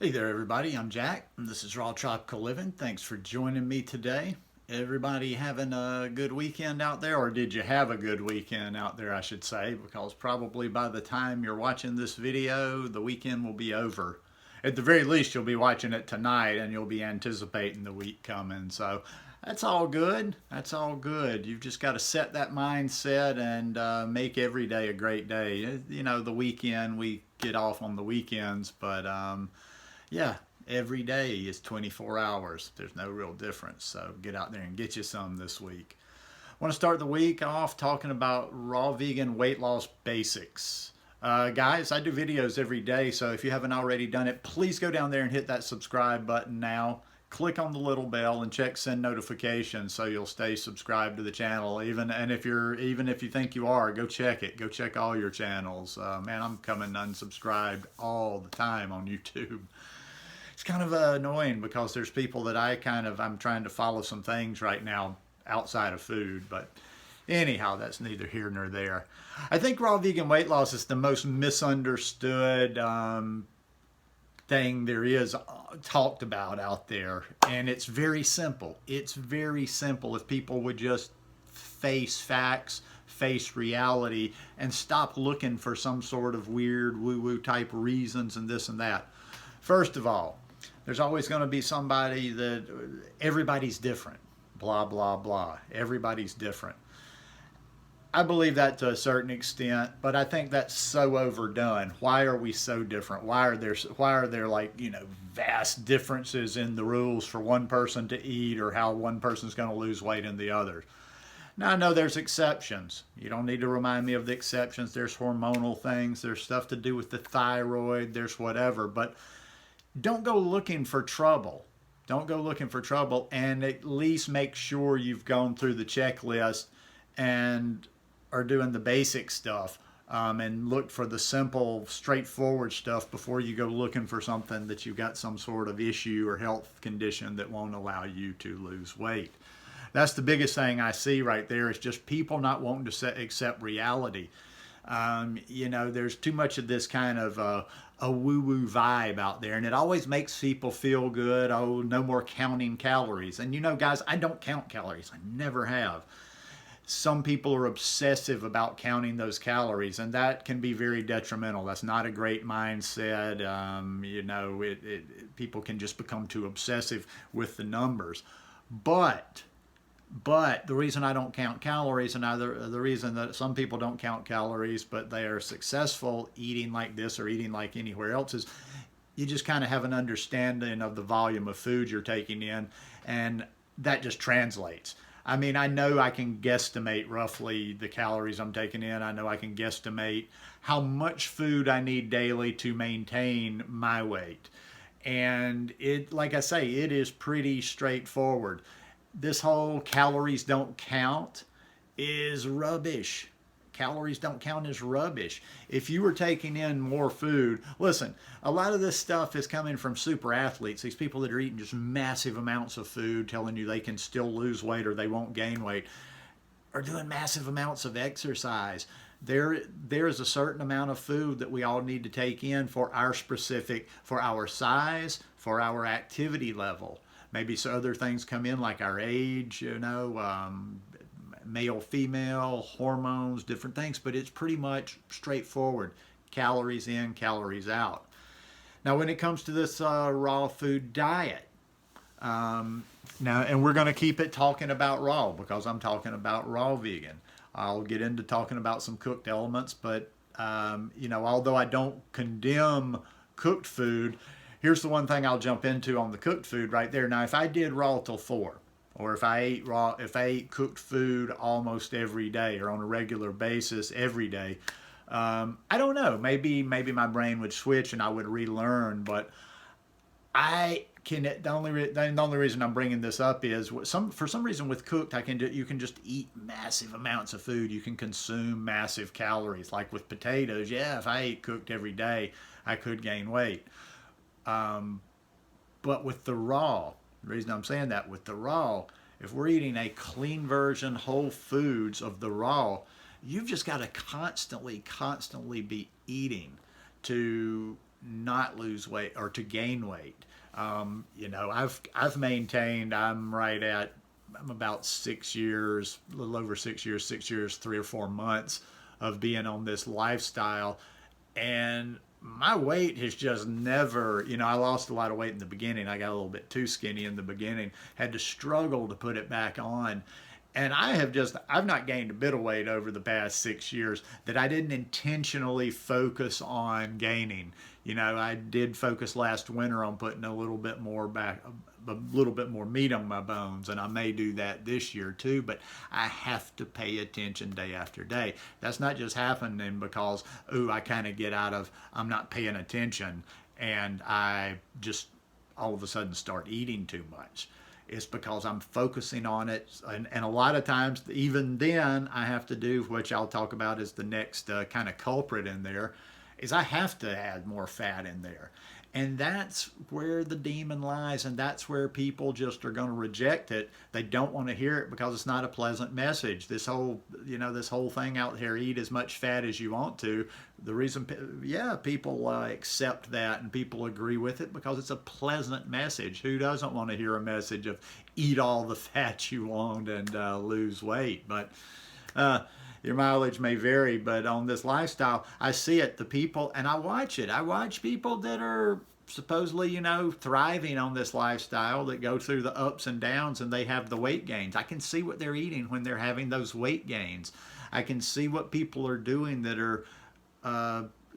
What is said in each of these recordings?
Hey there, everybody. I'm Jack, and this is Raw Tropical Living. Thanks for joining me today. Everybody having a good weekend out there, or did you have a good weekend out there, I should say, because probably by the time you're watching this video, the weekend will be over. At the very least, you'll be watching it tonight and you'll be anticipating the week coming. So that's all good. That's all good. You've just got to set that mindset and make every day a great day. You know, the weekend, we get off on the weekends, but yeah, every day is 24 hours. There's no real difference. So get out there and get you some this week. I want to start the week off talking about raw vegan weight loss basics. Guys, I do videos every day, so if you haven't already done it, please go down there and hit that subscribe button now. Click on the little bell and check send notifications so you'll stay subscribed to the channel. Even if you think you are, go check it. Go check all your channels. Man, I'm coming unsubscribed all the time on YouTube. It's kind of annoying because there's people that I'm trying to follow some things right now outside of food, but anyhow, that's neither here nor there. I think raw vegan weight loss is the most misunderstood thing there is talked about out there, and it's very simple. It's very simple if people would just face facts, face reality, and stop looking for some sort of weird woo-woo type reasons and this and that. First of all, there's always going to be somebody that everybody's different. Blah, blah, blah. Everybody's different. I believe that to a certain extent, but I think that's so overdone. Why are we so different? Why are there like, vast differences in the rules for one person to eat or how one person's going to lose weight and the other? Now, I know there's exceptions. You don't need to remind me of the exceptions. There's hormonal things, there's stuff to do with the thyroid, there's whatever, but don't go looking for trouble. Don't go looking for trouble, and at least make sure you've gone through the checklist and are doing the basic stuff, and look for the simple, straightforward stuff before you go looking for something that you've got some sort of issue or health condition that won't allow you to lose weight. That's the biggest thing I see right there is just people not wanting to accept reality. There's too much of this kind of a woo-woo vibe out there, and it always makes people feel good. Oh, no more counting calories. And guys, I don't count calories. I never have. Some people are obsessive about counting those calories, and that can be very detrimental. That's not a great mindset. People can just become too obsessive with the numbers. But the reason I don't count calories, and the reason that some people don't count calories, but they are successful eating like this or eating like anywhere else, is you just kind of have an understanding of the volume of food you're taking in, and that just translates. I mean, I know I can guesstimate roughly the calories I'm taking in. I know I can guesstimate how much food I need daily to maintain my weight. And like I say, it is pretty straightforward. This whole calories don't count is rubbish. Calories don't count as rubbish. If you were taking in more food, listen, a lot of this stuff is coming from super athletes, these people that are eating just massive amounts of food, telling you they can still lose weight or they won't gain weight, are doing massive amounts of exercise. There is a certain amount of food that we all need to take in for our size, for our activity level. Maybe some other things come in like our age, male, female, hormones, different things, but it's pretty much straightforward. Calories in, calories out. Now, when it comes to this raw food diet, and we're going to keep it talking about raw because I'm talking about raw vegan. I'll get into talking about some cooked elements, but although I don't condemn cooked food, here's the one thing I'll jump into on the cooked food right there. Now, if I did raw till 4, or if I ate cooked food almost every day or on a regular basis every day, I don't know. Maybe my brain would switch and I would relearn. But the only reason I'm bringing this up is for some reason with cooked, you can just eat massive amounts of food. You can consume massive calories. Like with potatoes, yeah, if I ate cooked every day, I could gain weight. But with the raw, the reason I'm saying that, with the raw, if we're eating a clean version, whole foods of the raw, you've just got to constantly be eating to not lose weight or to gain weight. You know, I've maintained, I'm about 6 years, a little over 6 years, 6 years, 3 or 4 months of being on this lifestyle. And my weight has just never, you know, I lost a lot of weight in the beginning. I got a little bit too skinny in the beginning, had to struggle to put it back on. And I've not gained a bit of weight over the past 6 years that I didn't intentionally focus on gaining. You know, I did focus last winter on putting a little bit more meat on my bones, and I may do that this year too, but I have to pay attention day after day. That's not just happening because, ooh, I kind of I'm not paying attention and I just all of a sudden start eating too much. It's because I'm focusing on it. And a lot of times, even then, I have to do, which I'll talk about as the next kind of culprit in there, is I have to add more fat in there. And that's where the demon lies, and that's where people just are going to reject it. They don't want to hear it because it's not a pleasant message. This whole thing out here, eat as much fat as you want to. The reason, people accept that and people agree with it because it's a pleasant message. Who doesn't want to hear a message of eat all the fat you want and lose weight? But your mileage may vary, but on this lifestyle, I see it, the people, and I watch it. I watch people that are supposedly, you know, thriving on this lifestyle, that go through the ups and downs, and they have the weight gains. I can see what they're eating when they're having those weight gains. I can see what people are doing that are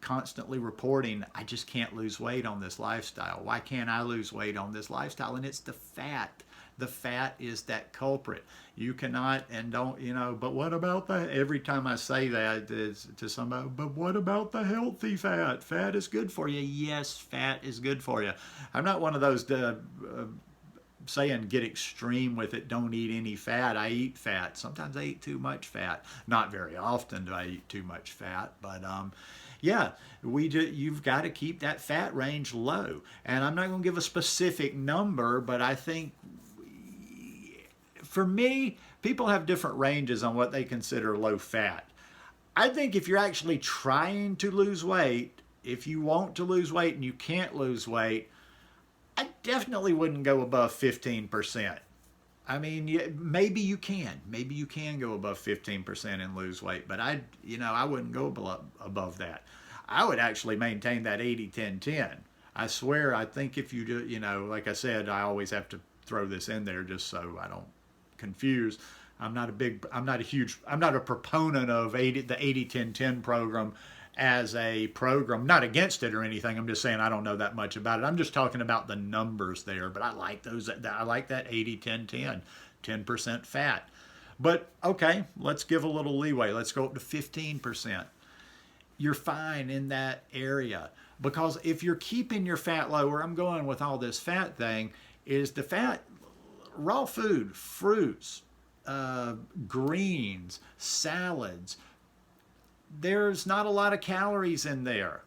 constantly reporting, I just can't lose weight on this lifestyle. Why can't I lose weight on this lifestyle? And it's the fat. The fat is that culprit. You cannot and don't, you know, but what about every time I say that is to somebody, but what about the healthy fat? Fat is good for you. Yes, fat is good for you. I'm not one of those saying get extreme with it, don't eat any fat. I eat fat. Sometimes I eat too much fat. Not very often do I eat too much fat, but you've got to keep that fat range low. And I'm not going to give a specific number, but I think for me, people have different ranges on what they consider low fat. I think if you're actually trying to lose weight, if you want to lose weight and you can't lose weight, I definitely wouldn't go above 15%. I mean, maybe you can. Maybe you can go above 15% and lose weight, but I wouldn't go above that. I would actually maintain that 80-10-10. I swear, I think if you do, like I said, I always have to throw this in there just so I don't confuse. I'm not a proponent of the 80-10-10 program as a program. Not against it or anything. I'm just saying I don't know that much about it. I'm just talking about the numbers there. But I like those. I like that 80-10-10, 10% fat. But okay, let's give a little leeway. Let's go up to 15%. You're fine in that area, because if you're keeping your fat low, where I'm going with all this fat thing is the fat, raw food, fruits, greens, salads. There's not a lot of calories in there.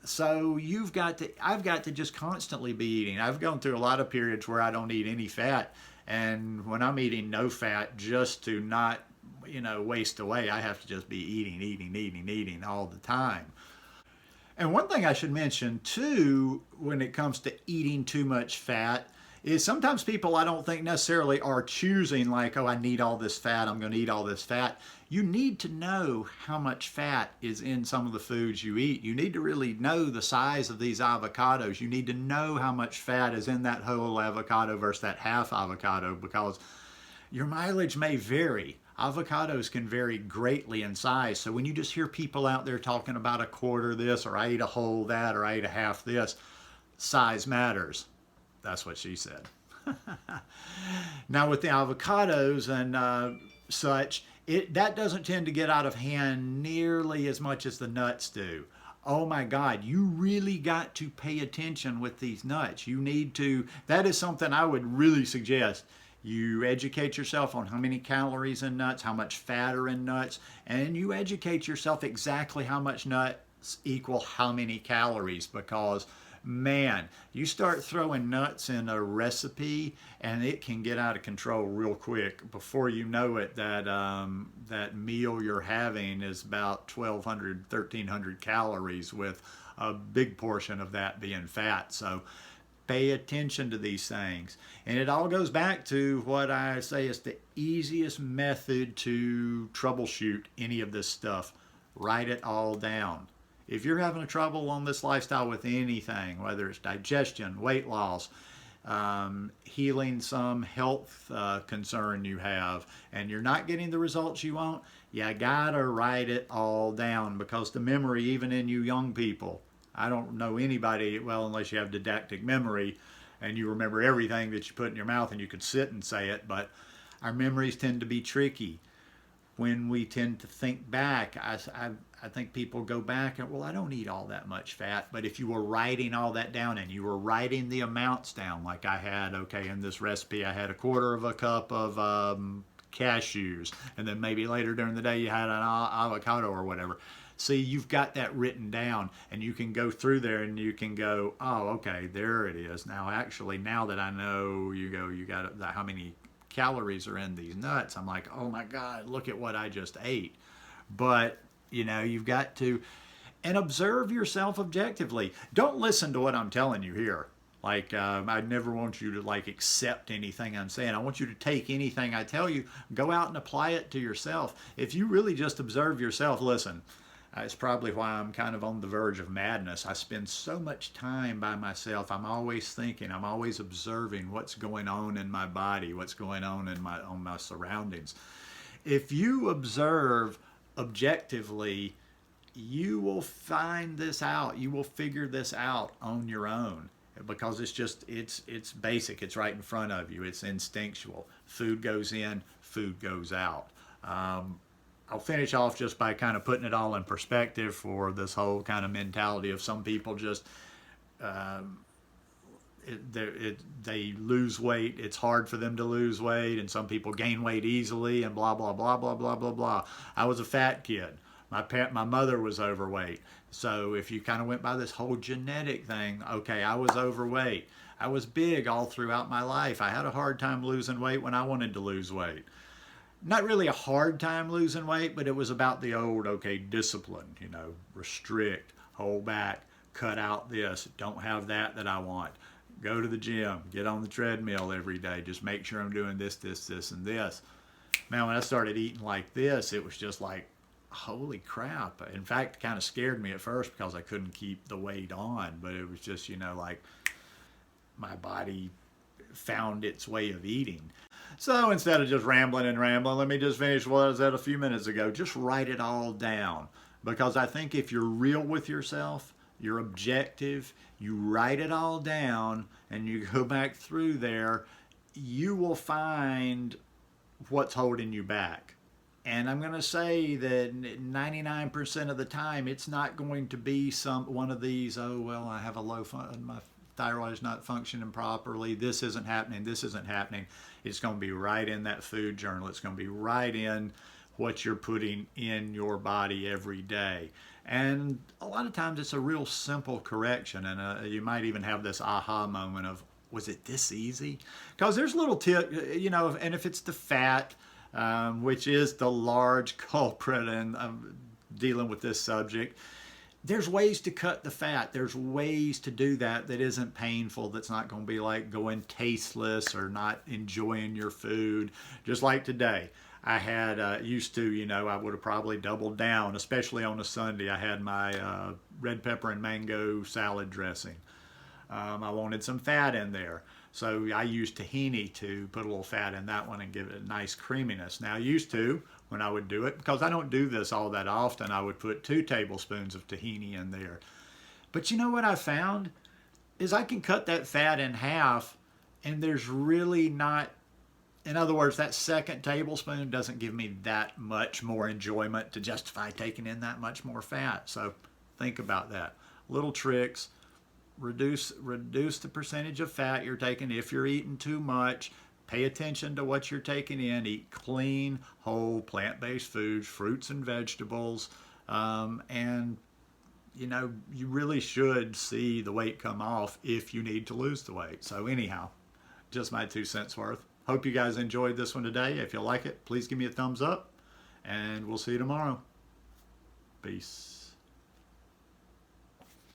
So I've got to just constantly be eating. I've gone through a lot of periods where I don't eat any fat. And when I'm eating no fat, just to not, waste away, I have to just be eating all the time. And one thing I should mention too, when it comes to eating too much fat, is sometimes people I don't think necessarily are choosing like, oh, I need all this fat, I'm going to eat all this fat. You need to know how much fat is in some of the foods you eat. You need to really know the size of these avocados. You need to know how much fat is in that whole avocado versus that half avocado, because your mileage may vary. Avocados can vary greatly in size. So when you just hear people out there talking about a quarter this, or I ate a whole that, or I ate a half this, size matters. That's what she said. Now with the avocados and such, that doesn't tend to get out of hand nearly as much as the nuts do. Oh my God, you really got to pay attention with these nuts. That is something I would really suggest. You educate yourself on how many calories in nuts, how much fat are in nuts, and you educate yourself exactly how much nuts equal how many calories, because man, you start throwing nuts in a recipe and it can get out of control real quick. Before you know it, that meal you're having is about 1,200, 1,300 calories with a big portion of that being fat. So pay attention to these things. And it all goes back to what I say is the easiest method to troubleshoot any of this stuff. Write it all down. If you're having a trouble on this lifestyle with anything, whether it's digestion, weight loss, healing some health concern you have, and you're not getting the results you want, you gotta write it all down, because the memory, even in you young people, I don't know anybody, well, unless you have didactic memory and you remember everything that you put in your mouth and you could sit and say it, but our memories tend to be tricky. When we tend to think back, I think people go back and, well, I don't eat all that much fat. But if you were writing all that down and you were writing the amounts down, like I had, okay, in this recipe, I had a quarter of a cup of cashews, and then maybe later during the day you had an avocado or whatever. See, you've got that written down, and you can go through there and you can go, oh, okay, there it is. Now, actually, now that I know, you got how many calories are in these nuts, I'm like, oh my God, look at what I just ate. But, you've got to, and observe yourself objectively. Don't listen to what I'm telling you here. Like, I never want you to accept anything I'm saying. I want you to take anything I tell you, go out and apply it to yourself. If you really just observe yourself, listen, it's probably why I'm kind of on the verge of madness. I spend so much time by myself. I'm always thinking. I'm always observing what's going on in my body, what's going on in my surroundings. If you observe objectively, you will find this out. You will figure this out on your own, because it's basic. It's right in front of you. It's instinctual. Food goes in, food goes out. I'll finish off just by kind of putting it all in perspective for this whole kind of mentality of some people just they lose weight. It's hard for them to lose weight, and some people gain weight easily, and blah blah blah blah blah blah blah. I was a fat kid. My mother was overweight. So if you kind of went by this whole genetic thing, okay, I was overweight. I was big all throughout my life. I had a hard time losing weight when I wanted to lose weight. Not really a hard time losing weight, but it was about the old, okay, discipline, restrict, hold back, cut out this, don't have that I want. Go to the gym, get on the treadmill every day, just make sure I'm doing this, this, this, and this. Man, when I started eating like this, it was just like, holy crap. In fact, it kind of scared me at first because I couldn't keep the weight on, but it was just, like my body found its way of eating. So instead of just rambling, let me just finish what I said a few minutes ago. Just write it all down, because I think if you're real with yourself, you're objective, you write it all down, and you go back through there, you will find what's holding you back. And I'm going to say that 99% of the time, it's not going to be one of these, oh, well, I have my thyroid is not functioning properly, this isn't happening, this isn't happening. It's going to be right in that food journal. It's going to be right in what you're putting in your body every day. And a lot of times it's a real simple correction, and you might even have this aha moment of, was it this easy? Because there's little tips, and if it's the fat, which is the large culprit in dealing with this subject, there's ways to cut the fat. There's ways to do that isn't painful, that's not going to be like going tasteless or not enjoying your food. Just like today, I had, used to, I would have probably doubled down, especially on a Sunday. I had my red pepper and mango salad dressing. I wanted some fat in there. So I used tahini to put a little fat in that one and give it a nice creaminess. Now, I used to, when I would do it, because I don't do this all that often, I would put 2 tablespoons of tahini in there. But you know what I found? Is I can cut that fat in half, and there's really not, in other words, that second tablespoon doesn't give me that much more enjoyment to justify taking in that much more fat. So think about that. Little tricks. Reduce the percentage of fat you're taking. If you're eating too much, pay attention to what you're taking in. Eat clean, whole, plant-based foods, fruits and vegetables, and you really should see the weight come off if you need to lose the weight. So anyhow, just my 2 cents worth. Hope you guys enjoyed this one today. If you like it, please give me a thumbs up, and we'll see you tomorrow. Peace.